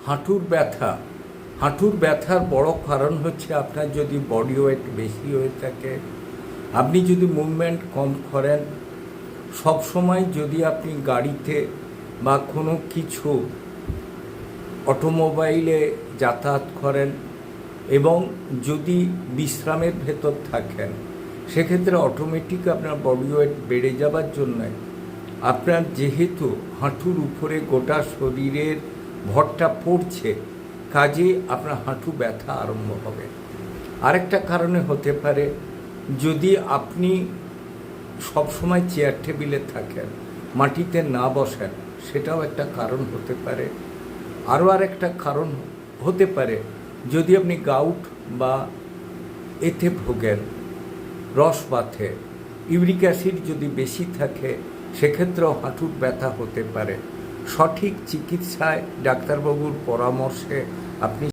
হাঁটুর ব্যথা। হাঁটুর ব্যথার বড় কারণ হচ্ছে আপনার যদি বডি ওয়েট বেশি হয়ে থাকে, আপনি যদি মুভমেন্ট কম করেন, সবসময় যদি আপনি গাড়িতে বা কোনো কিছু অটোমোবাইলে যাতায়াত করেন এবং যদি বিশ্রামের ভেতর থাকেন, সেক্ষেত্রে অটোমেটিক আপনার বডি ওয়েট বেড়ে যাবার জন্য আপনার যেহেতু হাঁটুর উপরে গোটা শরীরের ভরটা পড়ছে, কাজে আপনার হাঁটু ব্যথা আরম্ভ হবে। আরেকটা কারণে হতে পারে যদি আপনি সবসময় চেয়ার টেবিলে থাকেন, মাটিতে না বসেন, সেটাও একটা কারণ হতে পারে। আরও আরেকটা কারণ হতে পারে যদি আপনি গাউট বা এতে ভোগেন, রসবাথে, ইউরিক অ্যাসিড যদি বেশি থাকে, সেক্ষেত্রেও হাঁটুর ব্যথা হতে পারে। সঠিক চিকিৎসায় ডাক্তারবাবুর পরামর্শে আপনি